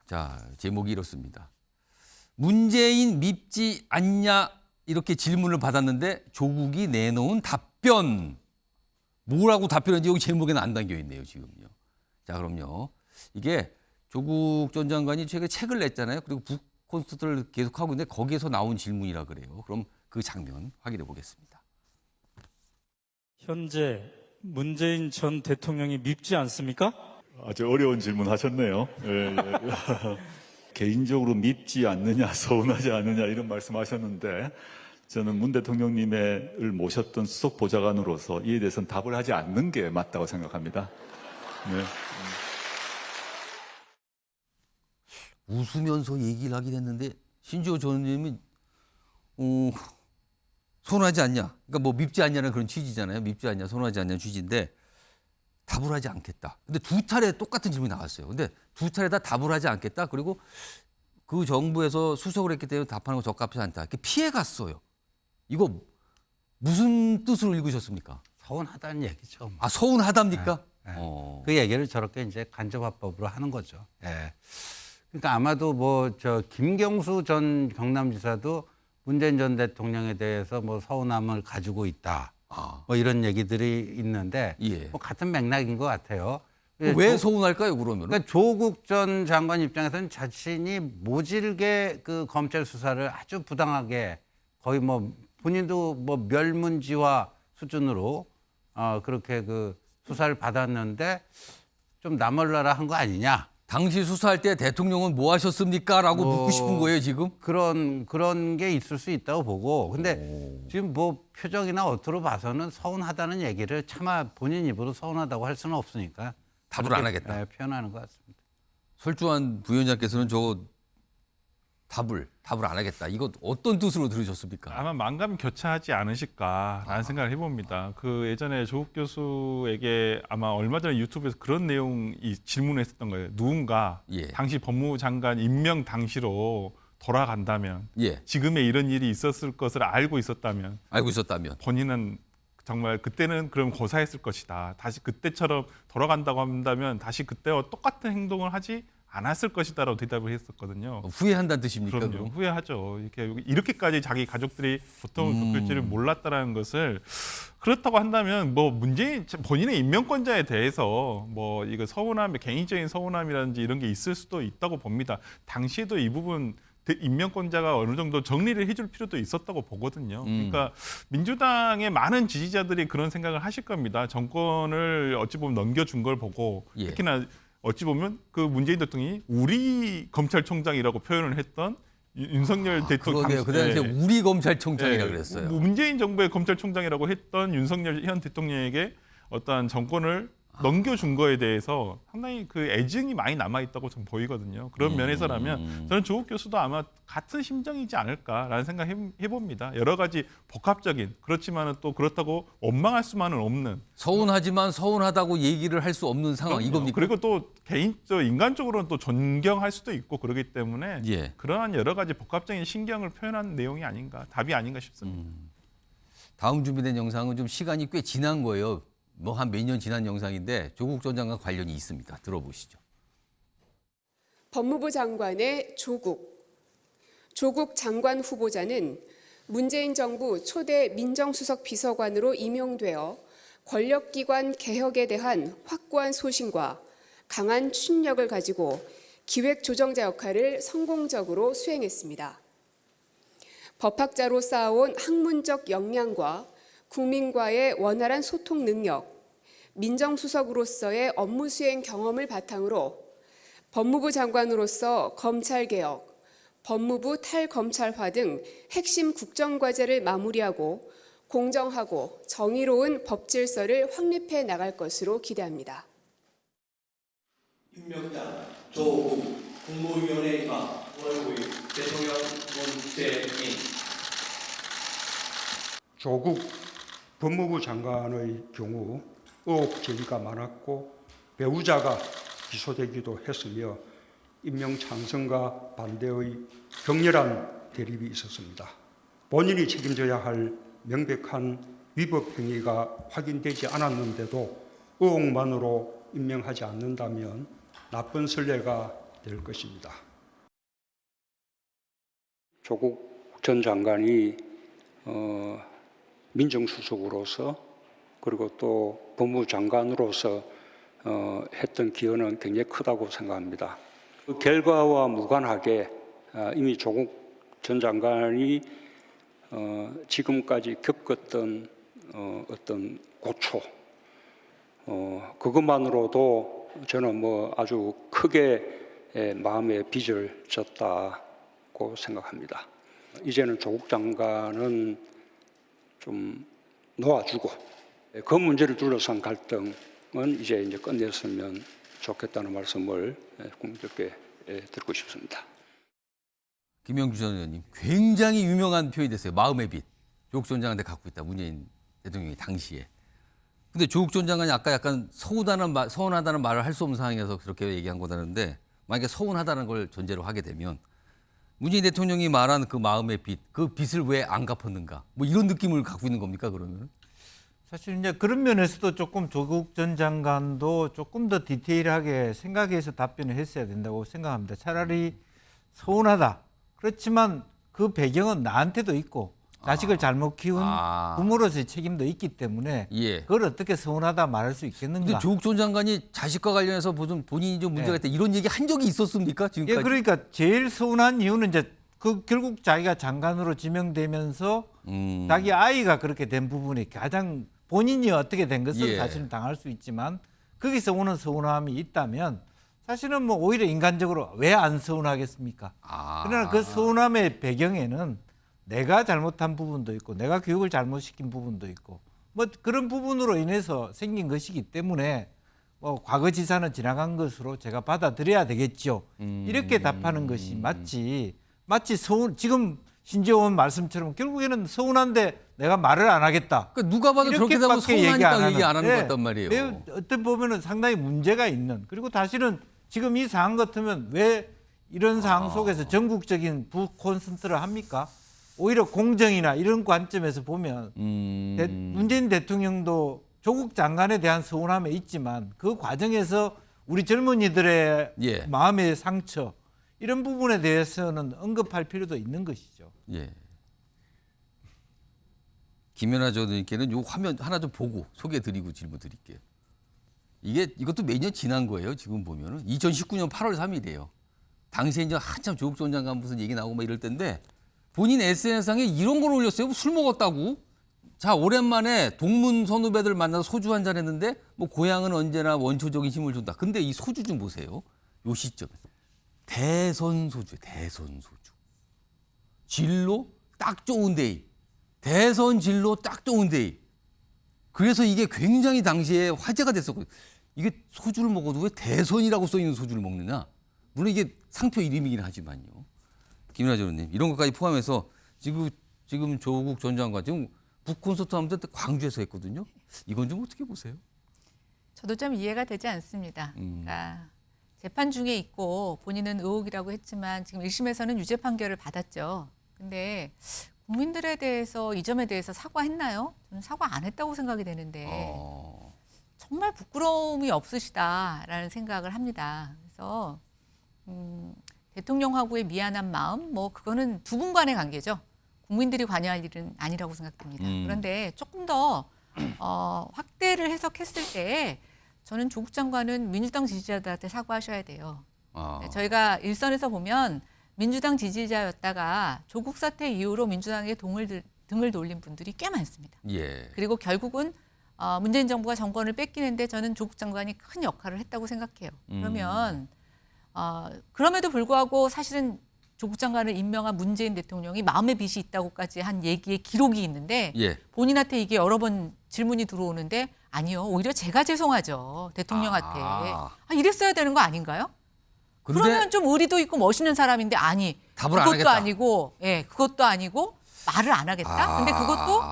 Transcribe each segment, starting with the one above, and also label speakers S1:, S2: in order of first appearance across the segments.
S1: 자, 제목이 이렇습니다. 문재인 밉지 않냐 이렇게 질문을 받았는데 조국이 내놓은 답변. 뭐라고 답변했는지 여기 제목에는 안 담겨 있네요, 지금요. 자, 그럼요. 이게 조국 전 장관이 최근에 책을 냈잖아요. 그리고 북 콘서트를 계속하고 있는데 거기에서 나온 질문이라 그래요. 그럼 그 장면 확인해 보겠습니다.
S2: 현재 문재인 전 대통령이 밉지 않습니까?
S3: 아주 어려운 질문 하셨네요. 예. 개인적으로 밉지 않느냐, 서운하지 않느냐 이런 말씀하셨는데 저는 문 대통령님을 모셨던 수석 보좌관으로서 이에 대해서는 답을 하지 않는 게 맞다고 생각합니다. 네.
S1: 웃으면서 얘기를 하긴 했는데 신지호 전 의원님이 서운하지 않냐. 그러니까 뭐 밉지 않냐는 그런 취지잖아요. 밉지 않냐, 서운하지 않냐는 취지인데 답을 하지 않겠다. 근데 두 차례 똑같은 질문이 나왔어요. 근데 두 차례 다 답을 하지 않겠다. 그리고 그 정부에서 수석을 했기 때문에 답하는 거 적합하지 않다. 이렇게 피해 갔어요. 이거 무슨 뜻으로 읽으셨습니까?
S4: 서운하다는 얘기죠.
S1: 아, 서운하답니까?
S4: 네. 그 얘기를 저렇게 이제 간접화법으로 하는 거죠. 예. 그러니까 아마도 뭐 저 김경수 전 경남지사도 문재인 전 대통령에 대해서 뭐 서운함을 가지고 있다. 뭐 이런 얘기들이 있는데
S1: 예.
S4: 뭐 같은 맥락인 것 같아요.
S1: 왜 서운할까요, 그러면?
S4: 그러니까 조국 전 장관 입장에서는 자신이 모질게 그 검찰 수사를 아주 부당하게 거의 뭐 본인도 뭐 멸문지화 수준으로 그렇게 그 수사를 받았는데 좀 나몰라라 한 거 아니냐.
S1: 당시 수사할 때 대통령은 뭐 하셨습니까? 라고 묻고 싶은 거예요, 지금?
S4: 그런 게 있을 수 있다고 보고. 근데 지금 뭐 표정이나 어투로 봐서는 서운하다는 얘기를 차마 본인 입으로 서운하다고 할 수는 없으니까.
S1: 답을 안 하겠다.
S4: 네, 표현하는 것 같습니다.
S1: 설주환 부위원장께서는 저 답을 안 하겠다. 이거 어떤 뜻으로 들으셨습니까?
S5: 아마 만감교차하지 않으실까라는 생각을 해봅니다. 그 예전에 조국 교수에게 아마 얼마 전에 유튜브에서 그런 내용이 질문을 했었던 거예요. 누군가
S1: 예.
S5: 당시 법무부 장관 임명 당시로 돌아간다면
S1: 예.
S5: 지금의 이런 일이 있었을 것을 알고 있었다면
S1: 알고 있었다면.
S5: 본인은 정말 그때는 그럼 고사했을 것이다. 다시 그때처럼 돌아간다고 한다면 다시 그때와 똑같은 행동을 하지 않았을 것이다라고 대답을 했었거든요.
S1: 후회한다는 뜻입니까?
S5: 그럼요.
S1: 그럼?
S5: 후회하죠. 이렇게까지 자기 가족들이 고통을 겪을 줄을 몰랐다라는 것을 그렇다고 한다면 뭐 문재인 본인의 임명권자에 대해서 뭐 이거 서운함, 개인적인 서운함이라든지 이런 게 있을 수도 있다고 봅니다. 당시에도 이 부분 임명권자가 어느 정도 정리를 해줄 필요도 있었다고 보거든요. 그러니까 민주당의 많은 지지자들이 그런 생각을 하실 겁니다. 정권을 어찌 보면 넘겨준 걸 보고
S1: 예.
S5: 특히나 어찌 보면 그 문재인 대통령이 우리 검찰총장이라고 표현을 했던 윤석열 대통령
S1: 그러게요. 그 당시에 우리 검찰총장이라
S5: 예,
S1: 그랬어요.
S5: 문재인 정부의 검찰총장이라고 했던 윤석열 현 대통령에게 어떠한 정권을 넘겨준 거에 대해서 상당히 그 애증이 많이 남아있다고 좀 보이거든요. 그런 면에서라면 저는 조국 교수도 아마 같은 심정이지 않을까라는 생각 해봅니다. 여러 가지 복합적인 그렇지만은 또 그렇다고 원망할 수만은 없는
S1: 서운하지만 서운하다고 얘기를 할 수 없는 상황 이겁니까?
S5: 그리고 또 인간적으로는 또 존경할 수도 있고 그러기 때문에
S1: 예.
S5: 그러한 여러 가지 복합적인 신경을 표현한 내용이 아닌가, 답이 아닌가 싶습니다.
S1: 다음 준비된 영상은 좀 시간이 꽤 지난 거예요. 뭐 한 몇 년 지난 영상인데 조국 전 장관 관련이 있습니다. 들어보시죠.
S6: 법무부 장관의 조국 장관 후보자는 문재인 정부 초대 민정수석 비서관으로 임용되어 권력기관 개혁에 대한 확고한 소신과 강한 추진력을 가지고 기획조정자 역할을 성공적으로 수행했습니다. 법학자로 쌓아온 학문적 역량과 국민과의 원활한 소통 능력, 민정수석으로서의 업무 수행 경험을 바탕으로 법무부 장관으로서 검찰개혁, 법무부 탈검찰화 등 핵심 국정과제를 마무리하고 공정하고 정의로운 법질서를 확립해 나갈 것으로 기대합니다.
S7: 임명장 조국 국무위원회의가 5월 5일 대통령 문재인
S8: 조국 법무부 장관의 경우 의혹 제기가 많았고 배우자가 기소되기도 했으며 임명 찬성과 반대의 격렬한 대립이 있었습니다. 본인이 책임져야 할 명백한 위법 행위가 확인되지 않았는데도 의혹만으로 임명하지 않는다면 나쁜 선례가 될 것입니다. 조국 전 장관이 민정수석으로서 그리고 또 법무장관으로서 했던 기여는 굉장히 크다고 생각합니다. 그 결과와 무관하게 이미 조국 전 장관이 지금까지 겪었던 어떤 고초, 그것만으로도 저는 뭐 아주 크게 마음에 빚을 졌다고 생각합니다. 이제는 조국 장관은 좀 놓아주고 그 문제를 둘러싼 갈등은 이제 끝냈으면 좋겠다는 말씀을 국민들께 드리고 싶습니다.
S1: 김영주 전 의원님 굉장히 유명한 표현이 됐어요. 마음의 빚. 조국 전 장관한테 갖고 있다. 문재인 대통령이 당시에. 근데 조국 전 장관이 아까 약간 서운하다는 말을 할 수 없는 상황에서 그렇게 얘기한 거다는데 만약에 서운하다는 걸 전제로 하게 되면 문재인 대통령이 말한 그 마음의 빚, 그 빚을 왜 안 갚았는가? 뭐 이런 느낌을 갖고 있는 겁니까 그러면?
S4: 사실 이제 그런 면에서도 조금 조국 전 장관도 조금 더 디테일하게 생각해서 답변을 했어야 된다고 생각합니다. 차라리 서운하다. 그렇지만 그 배경은 나한테도 있고 자식을 잘못 키운 부모로서의 책임도 있기 때문에
S1: 예.
S4: 그걸 어떻게 서운하다 말할 수 있겠는가.
S1: 근데 조국 전 장관이 자식과 관련해서 무슨 본인이 좀 문제가 있다 이런 얘기 한 적이 있었습니까 지금까지?
S4: 예, 그러니까 제일 서운한 이유는 이제 그 결국 자기가 장관으로 지명되면서 자기 아이가 그렇게 된 부분이 가장 본인이 어떻게 된 것을
S1: 예.
S4: 사실은 당할 수 있지만 거기서 오는 서운함이 있다면 사실은 뭐 오히려 인간적으로 왜 안 서운하겠습니까? 그러나 그 서운함의 배경에는 내가 잘못한 부분도 있고 내가 교육을 잘못시킨 부분도 있고 뭐 그런 부분으로 인해서 생긴 것이기 때문에 뭐 과거 지사는 지나간 것으로 제가 받아들여야 되겠죠. 이렇게 답하는 것이 마치 지금 신재원 말씀처럼 결국에는 서운한데 내가 말을 안 하겠다.
S1: 그러니까 누가 봐도 저렇게 되면 서운하니까 얘기 안 하는 것
S4: 네.
S1: 같단 말이에요.
S4: 매우 어떤 보면은 상당히 문제가 있는 그리고 사실은 지금 이 상황 같으면 왜 이런 상황 속에서 전국적인 부콘센트를 합니까? 오히려 공정이나 이런 관점에서 보면 문재인 대통령도 조국 장관에 대한 서운함이 있지만 그 과정에서 우리 젊은이들의
S1: 예.
S4: 마음의 상처 이런 부분에 대해서는 언급할 필요도 있는 것이죠.
S1: 예. 김연아 전 의원님께는 요 화면 하나 좀 보고 소개해드리고 질문 드릴게요. 이것도 매년 지난 거예요. 지금 보면은 2019년 8월 3일이에요. 당시에 이제 한참 조국 전 장관 무슨 얘기 나오고 막 이럴 때인데 본인 SNS상에 이런 걸 올렸어요. 술 먹었다고. 자, 오랜만에 동문 선후배들 만나서 소주 한잔 했는데 뭐 고향은 언제나 원초적인 힘을 준다. 근데 이 소주 좀 보세요. 요 시점에. 대선 소주. 진로 딱 좋은 데이. 대선 진로 딱 좋은 데이. 그래서 이게 굉장히 당시에 화제가 됐었거든요. 이게 소주를 먹어도 왜 대선이라고 써있는 소주를 먹느냐. 물론 이게 상표 이름이긴 하지만요. 김연아 전 의원님 이런 것까지 포함해서 지금 조국 전 장관 지금 북콘서트 하면서 광주에서 했거든요. 이건 좀 어떻게 보세요?
S9: 저도 좀 이해가 되지 않습니다. 그러니까 재판 중에 있고 본인은 의혹이라고 했지만 지금 1심에서는 유죄 판결을 받았죠. 근데 국민들에 대해서 이 점에 대해서 사과했나요? 저는 사과 안 했다고 생각이 되는데 정말 부끄러움이 없으시다라는 생각을 합니다. 그래서 대통령하고의 미안한 마음, 뭐 그거는 두 분 간의 관계죠. 국민들이 관여할 일은 아니라고 생각됩니다. 그런데 조금 더 확대를 해석했을 때 저는 조국 장관은 민주당 지지자들한테 사과하셔야 돼요. 네, 저희가 일선에서 보면 민주당 지지자였다가 조국 사태 이후로 민주당에 등을 돌린 분들이 꽤 많습니다.
S1: 예.
S9: 그리고 결국은 문재인 정부가 정권을 뺏기는데 저는 조국 장관이 큰 역할을 했다고 생각해요. 그러면 그럼에도 불구하고 사실은 조국 장관을 임명한 문재인 대통령이 마음의 빚이 있다고까지 한 얘기의 기록이 있는데
S1: 예.
S9: 본인한테 이게 여러 번 질문이 들어오는데 아니요. 오히려 제가 죄송하죠. 대통령한테. 이랬어야 되는 거 아닌가요?
S1: 근데
S9: 그러면 좀 의리도 있고 멋있는 사람인데 아니.
S1: 답을 안
S9: 그것도
S1: 하겠다.
S9: 아니고 그것도 아니고 말을 안 하겠다. 근데 그것도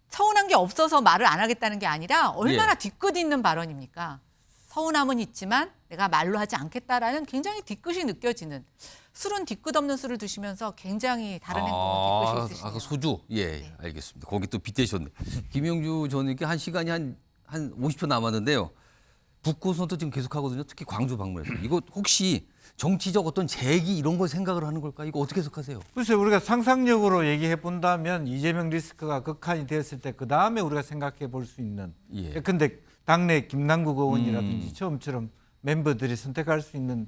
S9: 서운한 게 없어서 말을 안 하겠다는 게 아니라 얼마나 뒤끝 있는 발언입니까? 서운함은 있지만 내가 말로 하지 않겠다라는 굉장히 뒤끝이 느껴지는 술은 뒤끝 없는 술을 드시면서 굉장히 다른 행동은 뒤끝이 있으시네요.
S1: 아까 소주? 예, 알겠습니다. 거기 또 빗대셨네. 김영주 전 의원께 한 시간이 한 50초 남았는데요. 북콘서트 지금 계속 하거든요. 특히 광주 방문해서. 이거 혹시 정치적 어떤 재기 이런 걸 생각을 하는 걸까? 이거 어떻게 해석하세요?
S10: 글쎄요, 우리가 상상력으로 얘기해 본다면 이재명 리스크가 극한이 됐을 때 그 다음에 우리가 생각해 볼 수 있는.
S1: 예.
S10: 근데 당내 김남국 의원이라든지 처음처럼 멤버들이 선택할 수 있는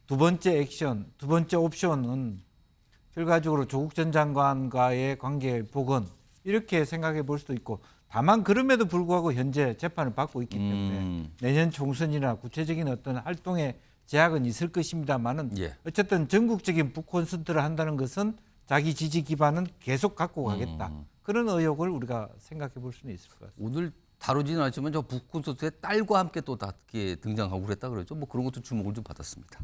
S10: 두 번째 액션, 두 번째 옵션은 결과적으로 조국 전 장관과의 관계 복원 이렇게 생각해 볼 수도 있고, 다만 그럼에도 불구하고 현재 재판을 받고 있기 때문에 내년 총선이나 구체적인 어떤 활동에 제약은 있을 것입니다만은
S1: 예.
S10: 어쨌든 전국적인 북콘서트를 한다는 것은 자기 지지 기반은 계속 갖고 가겠다. 그런 의욕을 우리가 생각해 볼 수는 있을 것 같습니다.
S1: 오늘 다루지는 않았지만 저 북콘서트의 딸과 함께 또 다 등장하고 그랬다 그러죠. 뭐 그런 것도 주목을 좀 받았습니다.